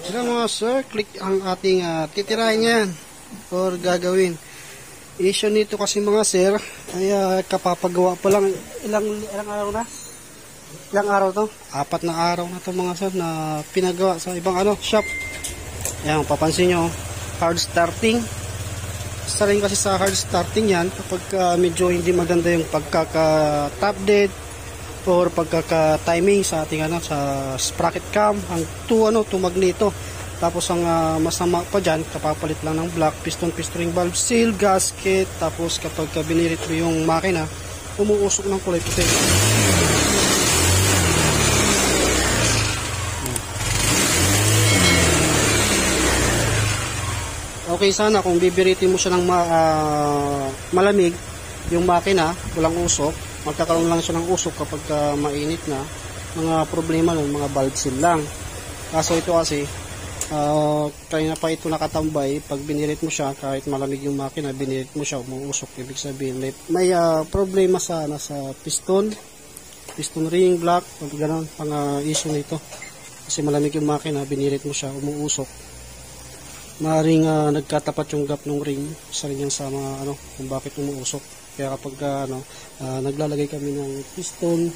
Sila mga sir, click ang ating titirahin yan or gagawin. Issue nito kasi mga sir ay kapapagawa pa lang ilang araw na? Ilang araw to? 4 na araw na to mga sir na pinagawa sa ibang shop. Ayan, papansin nyo, hard starting. Isa rin kasi sa hard starting yan kapag medyo hindi maganda yung pagkaka-top dead or pagkaka-timing sa ating sa sprocket cam ang magneto. Tapos ang masama pa dyan, kapapalit lang ng block, piston ring valve seal, gasket. Tapos kapag binirit mo yung makina, umuusok ng kulay puti. Okay sana kung bibiritin mo siya ng malamig yung makina, walang usok. Magkakaroon lang siya ng usok kapag mainit na. Mga problema nun, mga valve seal lang. Kaso ito kasi kanina pa ito nakatambay. Pag binirit mo siya, kahit malamig yung makina, binirit mo siya, umuusok. Ibig sabihin may problema sa piston ring, block, gano'n ang issue nito. Kasi malamig yung makina, binirit mo siya, umuusok. Maaaring nagkatapat yung gap ng ring. Isa rin yan sa mga kung bakit umuusok. Kaya kapag naglalagay kami ng piston,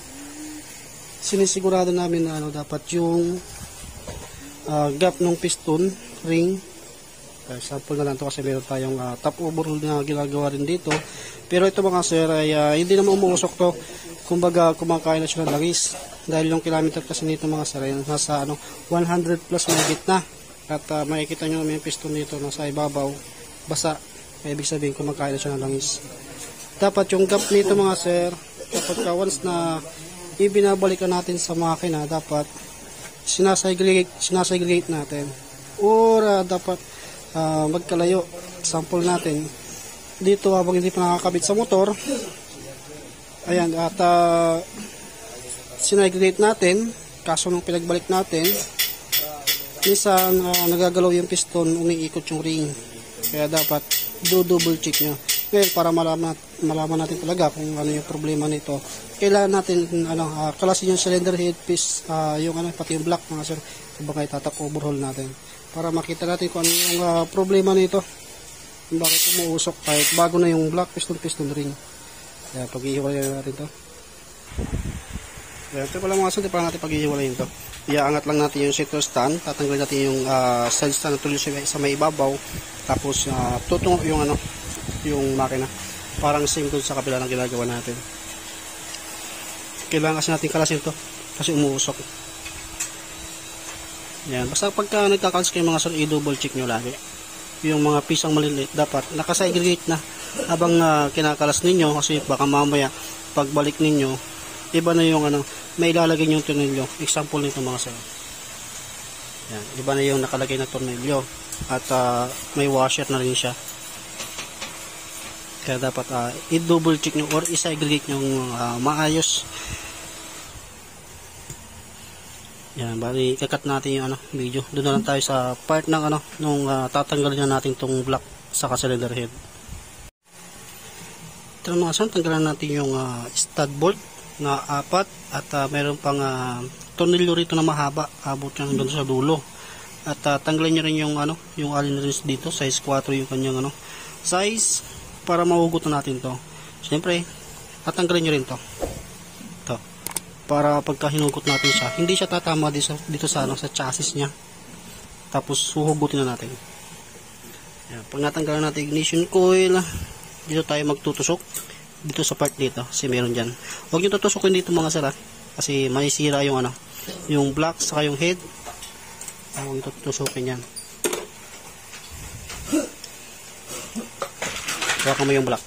sinisigurado namin na dapat yung gap ng piston ring. Example na lang ito kasi meron tayong top overhaul na ginagawa rin dito. Pero ito mga sir ay hindi naman umuusok to. Kumbaga kumakain na siya ng langis. Dahil yung kilometer kasi nito mga sir ay nasa 100 plus mahigit na. At makikita nyo naman yung piston dito nasa ibabaw, basa. Ibig sabihin kumakain na siya ng langis. Dapat yung gap nito mga sir, kapag once na ibinabalikan natin sa makina, dapat sinasegregate natin. Or dapat magkalayo. Example natin, dito habang hindi pa nakakabit sa motor, ayan, at sinegregate natin, kaso nung pinagbalik natin, minsan nagagalaw yung piston, umiikot yung ring. Kaya dapat double check nyo. Ngayon, para malaman natin talaga kung ano yung problema nito, kailangan natin kalasin yung cylinder head piece, yung pati yung block mga sir, habang itatap overhaul natin para makita natin kung ano yung problema nito, kung bakit umuusok kahit bago na yung block, piston ring. Kaya pag-ihiwalayin natin to. Kaya ito pala mga sir, para natin pag-ihiwalayin to. Iaangat lang natin yung center stand, tatanggalin natin yung side stand na tuloy sa may ibabaw, tapos tutungo yung makina. Parang same dun sa kabila ng ginagawa natin. Kailangan kasi natin kalasin to kasi umuusok. Yan. Basta pagka nagkakalas kayo mga sir, i-double check nyo lagi. Yung mga pisang maliliit dapat nakasegregate na habang kinakalas ninyo, kasi baka mamaya pagbalik ninyo, iba na yung may ilalagay yung tornilyo. Example nito mga sir. Yan. Iba na yung nakalagay na tornilyo. At may washer na rin siya. Kaya dapat i-double check nyo or i-segregate nyo maayos. Yan, bali kakat natin yung video. Doon na lang tayo sa part ng nung tatanggalin na natin tong block sa cylinder head. Ito mga sir, tanggalan natin yung stud bolt na 4 at meron pang tornilyo rito na mahaba, abot yan doon sa dulo. At tanggalin nyo rin yung allen rings dito, size 4 yung kanyang size, para mahugot na natin to. Siyempre, tatanggalin nyo rin to. Para pagka hinugot natin siya, hindi siya tatama dito sa chassis niya. Tapos huhugutin na natin. Yan, pag natanggalan natin ignition coil, dito tayo magtutusok. Dito sa part dito, kasi meron dyan. Huwag nyo tutusokin dito mga sir, kasi maisira yung yung block saka yung head. Huwag nyo tutusokin yan. Baka mo yung block.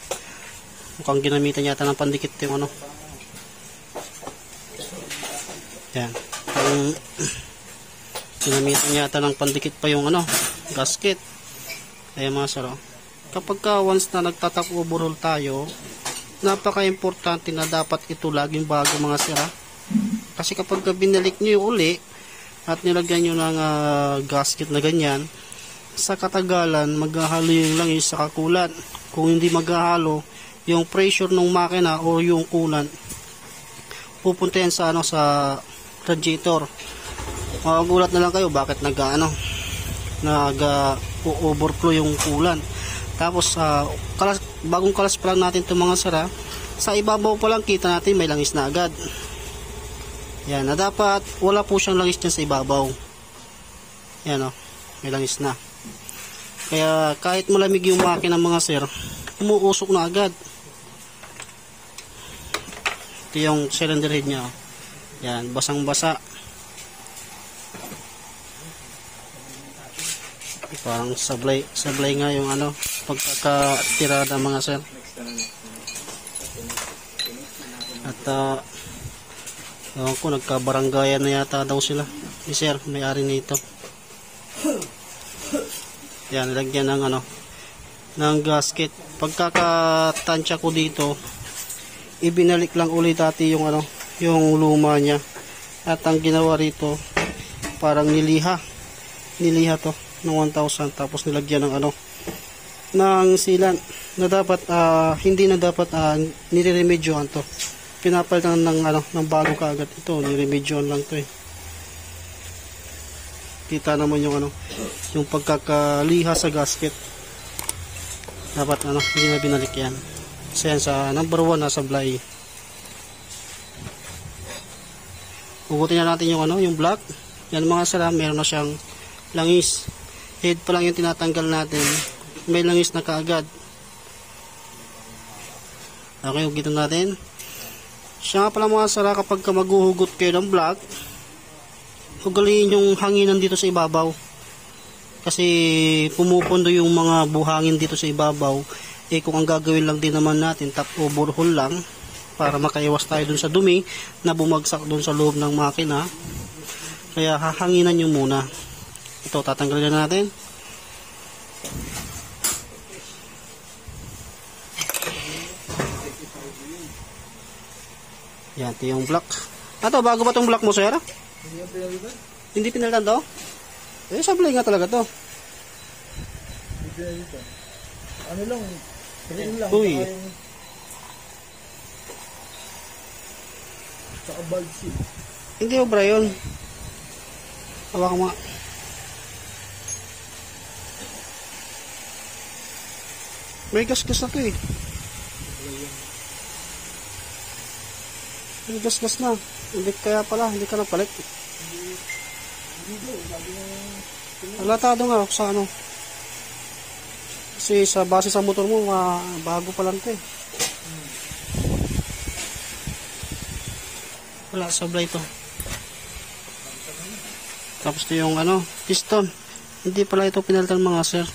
Mukhang ginamitan yata ng pandikit yung yan. Ginamitan yata ng pandikit pa yung gasket. Ayan mga sir, kapag once na nagtatak overhaul tayo, napaka-importante na dapat ito laging bago mga sir. Kasi kapag binalik nyo yung uli at nilagyan nyo ng gasket na ganyan, sa katagalan maghahalo yung langis sa kakulan. Kung hindi maghahalo, yung pressure ng makina o yung coolant pupunta yan sa sa radiator. Magugulat na lang kayo bakit overflow yung kulan. Tapos bagong kalas pa lang natin itong mga sara, sa ibabaw pa lang kita natin may langis na agad. Yan, na dapat wala po siyang langis dyan sa ibabaw. Yan may langis na. Kaya kahit malamig yung makina mga sir, umuusok na agad. Ito yung cylinder head nya. Yan, basang basa. Parang sablay nga yung pagkakatirada mga sir. At ewan ko, nagkabaranggayan na yata daw sila ni sir, may-ari nito. Yan, nilagyan ng gasket. Pagkakatansya ko dito, ibinalik lang ulit dati yung luma niya. At ang ginawa rito, parang niliha to ng 1,000, tapos nilagyan ng sealant na dapat hindi na dapat nireremedyohan to. Pinapalitan ng bago kaagad. Ito niremedyohan lang to Kita naman yung pagkakaliha sa gasket. Dapat hindi na binalik yan. So yan, sa number 1 nasa Blay. Hugutin na natin yung black. Yan mga sara, meron na siyang langis. Head pa lang yung tinatanggal natin, may langis na kaagad. Okay, hugutin natin. Siya nga pala mga sara, kapag maghuhugot kayo ng black, ugaliin yung hanginan dito sa ibabaw. Kasi pumupundo yung mga buhangin dito sa ibabaw. Kung ang gagawin lang din naman natin, tap o borehole lang, para makaiwas tayo dun sa dumi na bumagsak dun sa loob ng makina. Kaya hahanginan nyo muna. Ito, tatanggalin na natin. Yan, ito yung block. Ito, bago ba itong block mo, sir? Hindi pinalitan to? Sablay nga talaga to. Ano lang, rin lang. Uy. Saka bulb seal. Hindi obra yun. Hawakan mo nga. May gas-gas na to May gas-gas na. Hindi kaya pala, hindi ka napalit. Halatado nga sa kasi sa base sa motor mo, bago pa lang to Wala, sablay to. Tapos ito yung piston. Hindi pala ito pinalitan mga sir.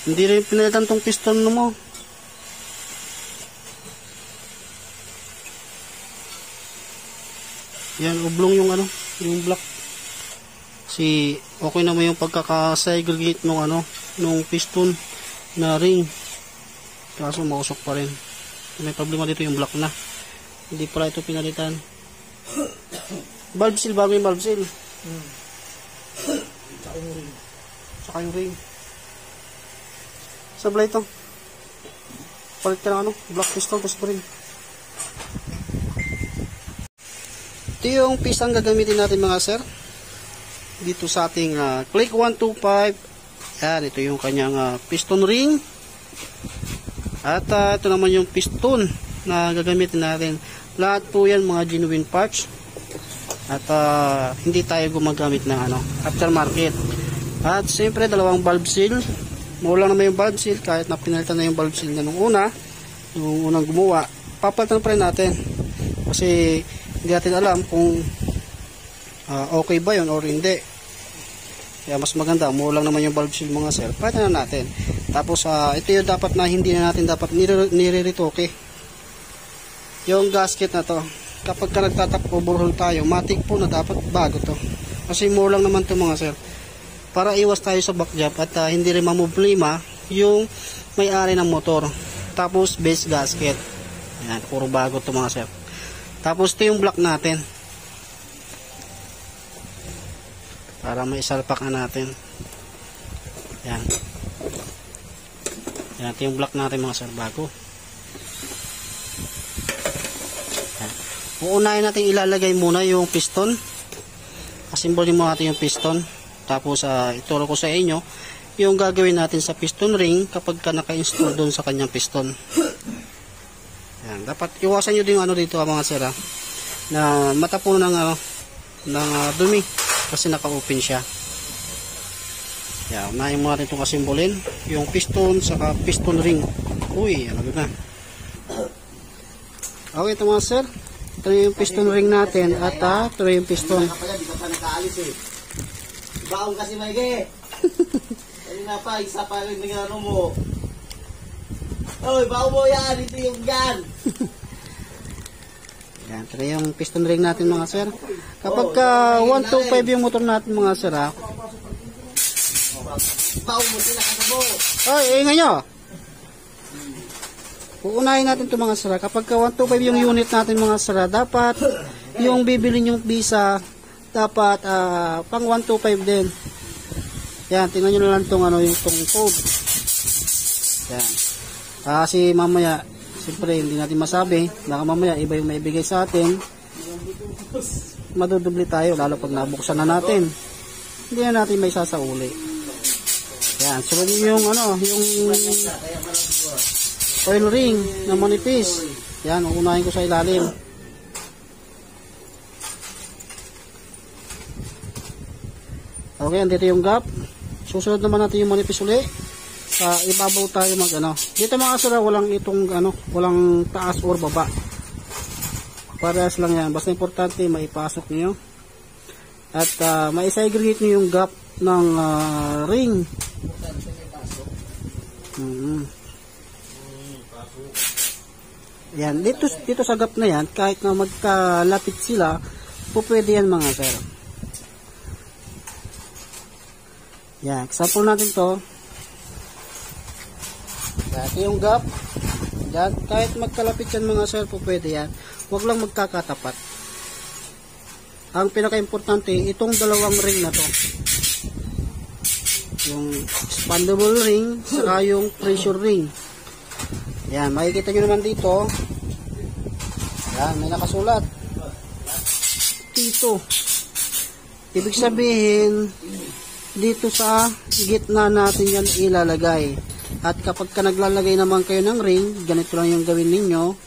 Hindi rin pinalitan tong piston mo. Yan, oblong yung yung block. Si okay naman yung pagkaka-segregate nung piston na ring. Kaso mausok pa rin. May problema dito yung block na. Hindi pala ito pinalitan. Valve seal, bago yung valve seal. Saka yung ring. Saka yung ring. Sablay ito. Palit ka ng black piston, tapos ring. Ito yung pisang gagamitin natin mga sir. Dito sa ating Click 125. Yan, ito yung kanyang piston ring. At ito naman yung piston na gagamitin natin. Lahat po yan mga genuine parts. At hindi tayo gumagamit ng aftermarket. At siyempre dalawang valve seal. Mawala naman yung valve seal kahit na pinalitan na yung valve seal na nung unang gumawa. Papalitan pa rin natin. Kasi hindi natin alam kung okay ba yun or hindi. Kaya mas maganda, umulang naman yung valve seal mga sir. Palitan na natin. Tapos ito yung dapat na hindi na natin dapat nire-retoke. Yung gasket na to, kapag ka nagtatap overhaul tayo, matik po na dapat bago to. Kasi umulang naman to mga sir. Para iwas tayo sa back job at hindi rin mamublima yung may-ari ng motor. Tapos base gasket. Yan, puro bago to mga sir. Tapos ito yung block natin. Para may isalpak na natin. Yan. Yan, ito yung block natin mga sir, bago. Uunahin natin ilalagay muna yung piston. Asimbolin mo natin yung piston. Tapos ituro ko sa inyo yung gagawin natin sa piston ring kapag ka naka-install doon sa kanyang piston. Yan, dapat iwasan nyo din yung dito mga sir na matapunan ng dumi kasi naka-open siya. Yan, unahin mo natin itong asimbolin yung piston saka piston ring. Uy, ano na. Okay ito mga sir, ito yung piston ring natin at ito yung piston. Di ka pa nakaalis eh. Baong kasi maigi. Kanina pa, isa pa rin ng mo. Oy, baong mo yan. Ito yung yan. Yan, ito yung piston ring natin mga sir. Kapag 125 yung motor natin mga sir Baong mo sila kasabo. Oy, ingay nyo. Uunahin natin ito mga sir. Kapag 125 yung unit natin mga sir, dapat yung bibili yung visa dapat pang 125 din. Yan, tingnan nyo na lang itong yung code. Yan. Kasi mamaya, siyempre hindi natin masabi, baka mamaya iba yung maibigay sa atin. Madudubli tayo, lalo pag nabuksan na natin. Hindi na natin may sasauli. Yan, sunod yung yung oil ring na manipis. Yan, uunahin ko sa ilalim. Okay, andito yung gap. Susunod naman natin yung manipis uli. Sa ibabaw tayo dito mga sir, walang walang taas or baba. Parehas lang yan. Basta importante maipasok niyo. At maisegregate niyo yung gap ng ring. Yan, dito sa gap na yan, kahit na magkalapit sila, pwede yan mga sir. Yan, example natin to. Ito yung gap. Yan, kahit magkalapit yan mga sir, pwede yan. Huwag lang magkakatapat. Ang pinaka-importante, itong dalawang ring na to. Yung expandable ring, saka yung pressure ring. Yan, makikita nyo naman dito. Yan, may nakasulat. Dito. Ibig sabihin, dito sa gitna natin yan ilalagay. At kapag ka naglalagay naman kayo ng ring, ganito lang yung gawin ninyo.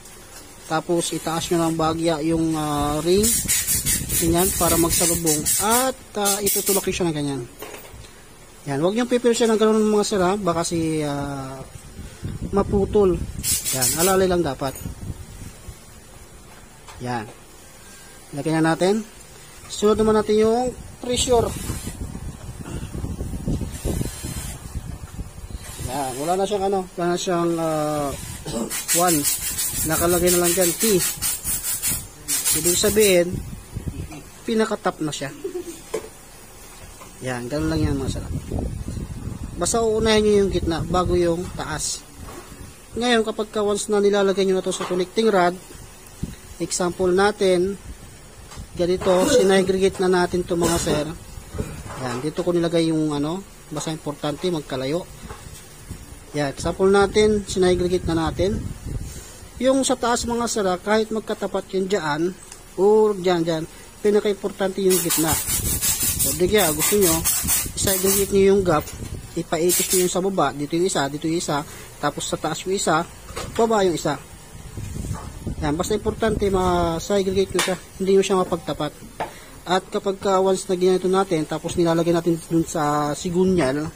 Tapos itaas nyo ng bagya yung ring. Ganyan, para magsalubong. At itutulak nyo siya ng ganyan. Yan, huwag nyo pipil siya ng gano'n mga sir baka kasi maputol. Yan, alalay lang dapat. Yan. Lagyan na natin. Sunod naman natin yung pressure. Yan, wala na siyang wala na siyang 1. Nakalagay na lang dyan T. Ibig sabihin, pinaka-top na siya. Yan, ganun lang yan mga sarap. Basta uunahin nyo yung gitna bago yung taas. Ngayon, kapag once na nilalagay nyo na to sa connecting rod, example natin, ganito, sinagregate na natin to mga sir. Yan, dito ko nilagay yung basta importante, magkalayo. Yan, example natin, sinagregate na natin. Yung sa taas mga sir, kahit magkatapat yun dyan, o dyan, pinaka-importante yung gitna. So, digya, gusto nyo, isagregate nyo yung gap, ipaikis nyo yung sa baba, dito yung isa, tapos sa taas yung isa, baba yung isa. Yan, basta importante, ma-segregate nyo siya, hindi nyo siya mapagtapat. At kapag once na ginito natin, tapos nilalagay natin dun sa sigunyal,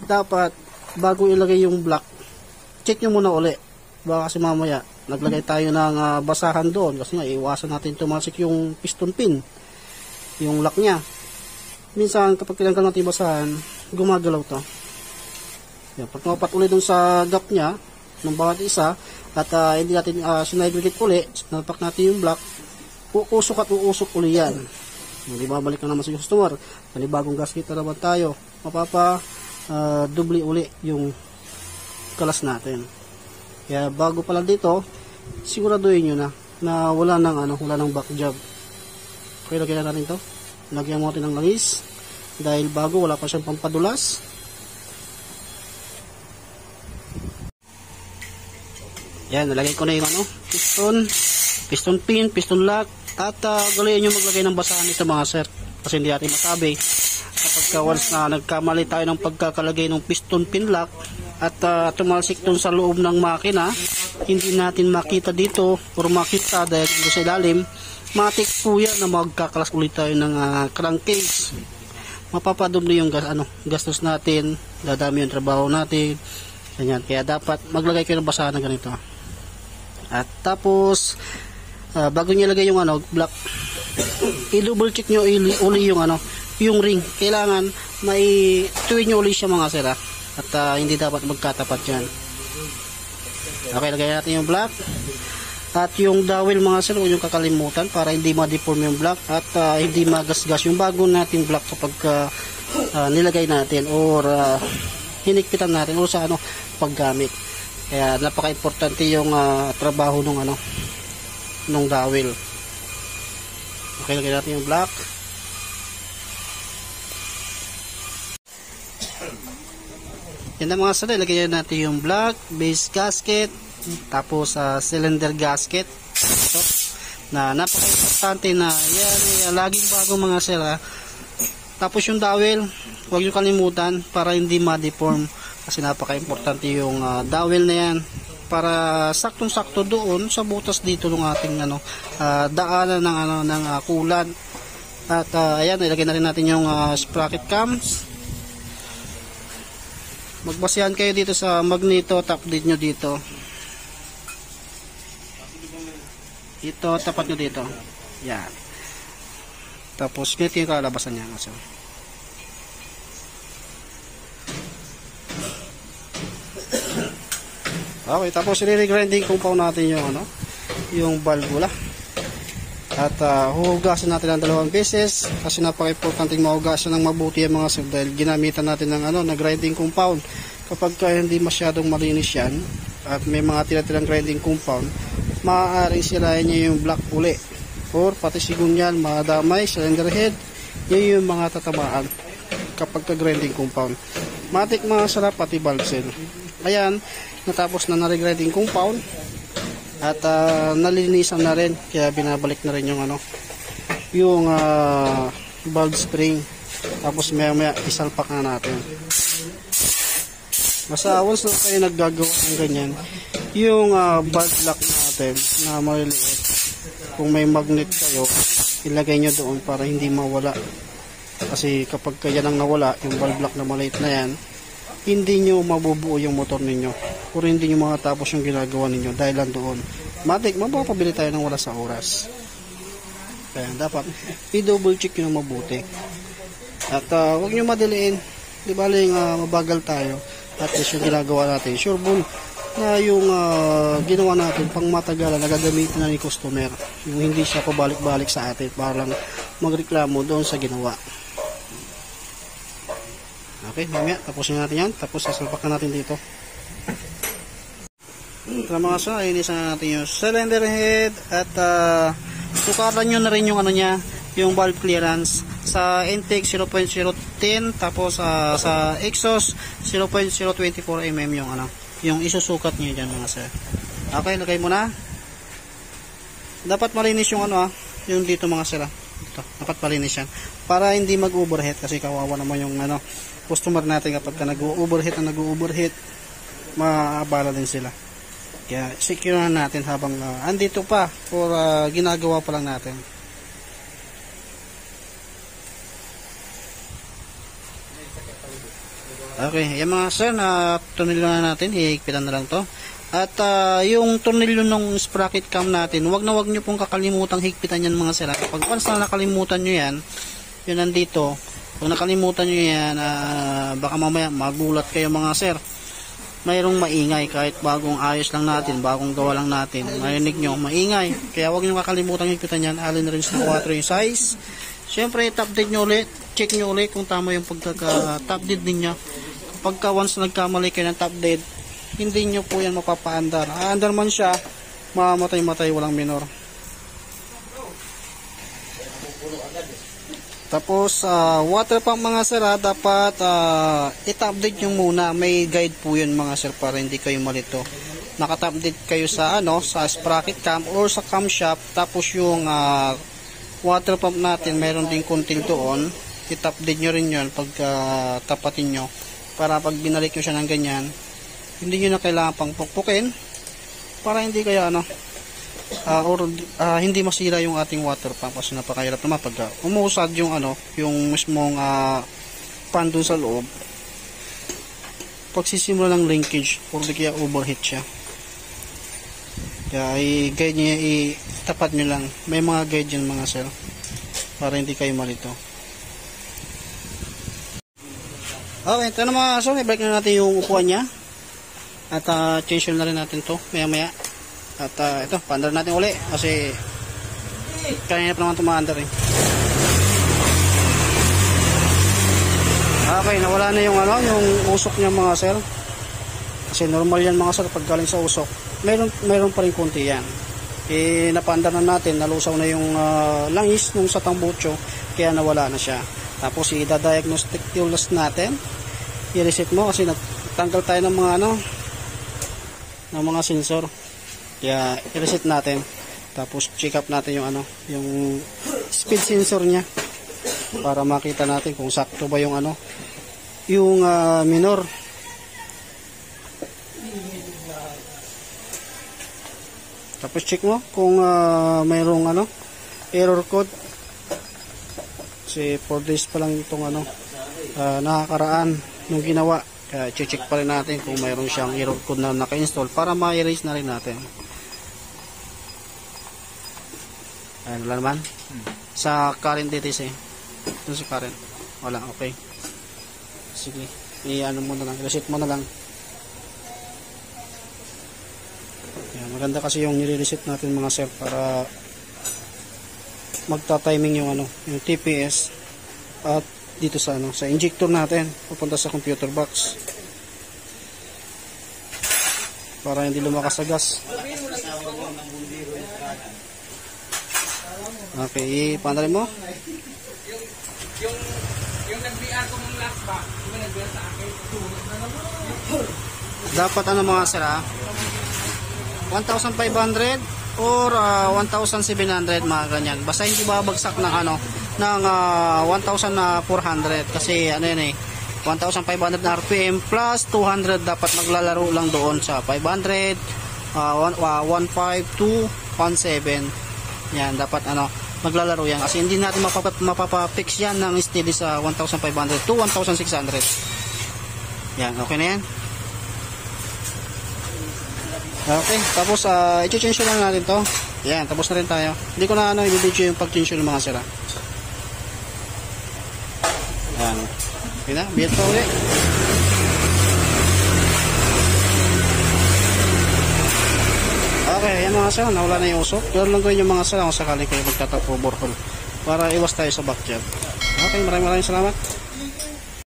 dapat, bago ilagay yung block, check nyo muna uli. Baka kasi mamaya, naglagay tayo ng basahan doon, kasi nga, iwasan natin tumasik yung piston pin, yung lock nya. Minsan, kapag tinanggal natin yung basahan, gumagalaw to. Yan, pag tumapat uli doon sa gap nya, ng bawat isa, at hindi natin sinagregate uli, napak natin yung block, uusok at uusok uli yan. Hindi babalik na naman sa customer. Panibagong gasket na naman tayo. Dubli uli yung kalas natin. Kaya bago pala dito, siguraduhin nyo na wala nang back job. Okay, lagyan na natin to. Lagyan mo natin ng langis. Dahil bago, wala pa siyang pampadulas. Yan, nalagay ko na yung piston. piston pin, piston lock, at galayan nyo maglagay ng basahan ito mga sir, kasi hindi natin masabi kapag once na nagkamali tayo ng pagkakalagay ng piston pin lock at tumalsik dun sa loob ng makina, hindi natin makita dito or makita dahil dito sa ilalim, matik po yan na magkakalas ulit tayo ng crankcase. Mapapadubli yung gastos natin, dadami yung trabaho natin, ganyan. Kaya dapat maglagay kayo ng basahan na ganito. At tapos bago nyo ilagay yung block, i-double check nyo uli yung yung ring. Kailangan may tuwin nyo uli siya mga sir, at hindi dapat magkatapat yan. Okay, lagay natin yung block at yung dowel mga sir, huwag yung kakalimutan para hindi ma-deform yung block at hindi magasgas yung bago nating block kapag nilagay natin or hinikpitan natin o sa paggamit. Kaya napaka-importante yung trabaho nung dowel. Okay, lagay natin yung block. Yan na mga sir, lagay natin yung block, base gasket, tapos cylinder gasket. So, na napaka-importante na yan, laging bago mga sir. Tapos yung dowel, huwag nyo kalimutan para hindi ma-deform, kasi napaka-importante yung dowel na yan para saktong-sakto doon sa butas dito ng ating daanan ng kulan. At ayan, ilagay na rin natin yung sprocket cams. Magbasihan kayo dito sa magneto, top dead nyo dito. Ito, tapat nyo dito. Yan. Tapos, ganito yung kalabasan niya. So, okay, tapos i-regrinding compound natin yung valvula. At huhugasan natin ng 2 beses kasi napaka-importante mahugasan ng mabuti ang mga sir dahil ginamitan natin ng grinding compound. Kapag hindi masyadong malinis yan at may mga tira-tirang grinding compound, maaaring sirain niya yung block uli or pati sigunyan, madamay, cylinder head, yun yung mga tatamaan kapag grinding compound. Matik mga sarap pati valve seal. Ayan, natapos na na-grinding compound at nalinisan na rin, kaya binabalik na rin yung valve spring. Tapos maya isalpak na natin. Basta once na kayo naggagawa ng ganyan, yung valve lock natin na maliliit, kung may magnet kayo, ilagay nyo doon para hindi mawala. Kasi kapag kaya nang nawala yung valve lock na maliit na yan, hindi nyo mabubuo yung motor ninyo o hindi nyo makatapos yung ginagawa ninyo dahil lang doon. Matik, mapapabili tayo ng wala sa oras. Kaya dapat i-double check nyo mabuti. At huwag nyo madiliin. Di baling mabagal tayo. At least yung ginagawa natin, sure bull na yung ginawa natin pang matagalan na gagamitin na ni customer. Yung hindi siya pabalik-balik sa atin para lang magreklamo doon sa ginawa. Okay, mamaya tapusin natin yan. Tapos sasalpakan natin dito. Ito mga sir, inisan natin yung cylinder head at sukaran nyo na rin yung yung valve clearance. Sa intake 0.010, tapos sa exhaust 0.024 mm yung isusukat nyo dyan mga sir. Okay, lagay mo na. Dapat malinis yung yung dito mga sir. Dito, dapat malinis yan para hindi mag-overheat, kasi kawawa naman yung customer natin kapag nag-overheat, maabala din sila. Kaya secure na natin habang andito pa or ginagawa pa lang natin. Okay, yan mga sir, na tornilyo na natin, hihigpitan na lang to. At yung tornilyo ng sprocket cam natin, wag nyo pong kakalimutang higpitan yan mga sir. Pag once na nakalimutan nyo yan, yun nandito, kung nakalimutan nyo yan, baka mamaya magulat kayo mga sir. Mayroong maingay kahit bagong ayos lang natin, bagong gawa lang natin, marinig nyo, maingay. Kaya wag nyo kakalimutang higpitan yan, alin na rin sa 4 yung size. Siyempre, top dead nyo ulit, check nyo ulit kung tama yung pagkaka-top dead ninyo. Pagka once nagkamali kayo ng top dead, hindi nyo po yan mapapaandar. Aandar man siya, mamamatay-matay, walang minor. Tapos, water pump mga sir, dapat i-top dead nyo muna. May guide po yun mga sir para hindi kayo malito. nakatap din kayo sa sa sprocket cam or sa camshaft, tapos yung water pump natin mayroon din kuntil doon, itap din nyo rin yun pag tapatin nyo, para pag binalik nyo siya ng ganyan, hindi nyo na kailangan pang pukpukin, para hindi kaya hindi masira yung ating water pump, kasi napakahirap naman pag umusad yung yung mismong pan dun sa loob, pagsisimula ng linkage or di kaya overheat siya. Kaya i-guide nyo, itapat nyo lang, may mga guide yun mga sir, para hindi kayo malito. Okay, ito na mga sir, i-break na natin yung upuan nya at change na rin natin to maya maya. At ito, paandar natin uli kasi kanina pa naman tumaandar eh. Okay, nawala na yung yung usok niya mga sir. Kasi normal yan mga sir pag galing sa usok. Mayroon pa rin konti yan. Napaandar na natin, nalusaw na yung langis nung sa tambucho, kaya nawala na siya. Tapos i-diagnostic tools natin. I-reset mo kasi natanggal tayo ng mga ng mga sensor. Kaya i-reset natin. Tapos check up natin yung yung speed sensor niya para makita natin kung sakto ba yung yung minor. Tapos check mo kung mayroong error code. Kasi 4 days pa lang itong nakakaraan nung ginawa. Kaya check pa rin natin kung mayroong siyang error code na naka-install para ma-erase na rin natin. Ayan, wala naman. Sa current DTC. Ito sa current. Wala, okay. Sige, mo na lang. Reset mo na lang. Ayan, maganda kasi yung nire-reset natin mga sir para magta-timing yung yung TPS at dito sa sa injector natin pupunta sa computer box para hindi lumakas sa gas. Okay, paandarin mo. Yung nag-VR ko mong last ba? Yung nag-VR sa akin. Dapat mga sir 1,500 or 1,700 mga ganyan. Basta hindi babagsak ng ng 1,400 kasi yan 1,500 na RPM plus 200 dapat maglalaro lang doon sa 500, 1.5 to 1.7. Yan dapat maglalaro yan kasi hindi natin mapapafix yan ng steady sa 1,500 to 1,600. Yan, okay na yan. Okay, tapos i-change lang natin to. Yan, tapos na rin tayo. Hindi ko na i-video yung pag-change ng mga sira. Yan. Okay na, bihit pa ulit. Okay, yan mga sira, nawala na yung usok. Pero lang gawin yung mga sira kung sakali kayo magtatapo borehole para iwas tayo sa back job. Okay, maraming salamat.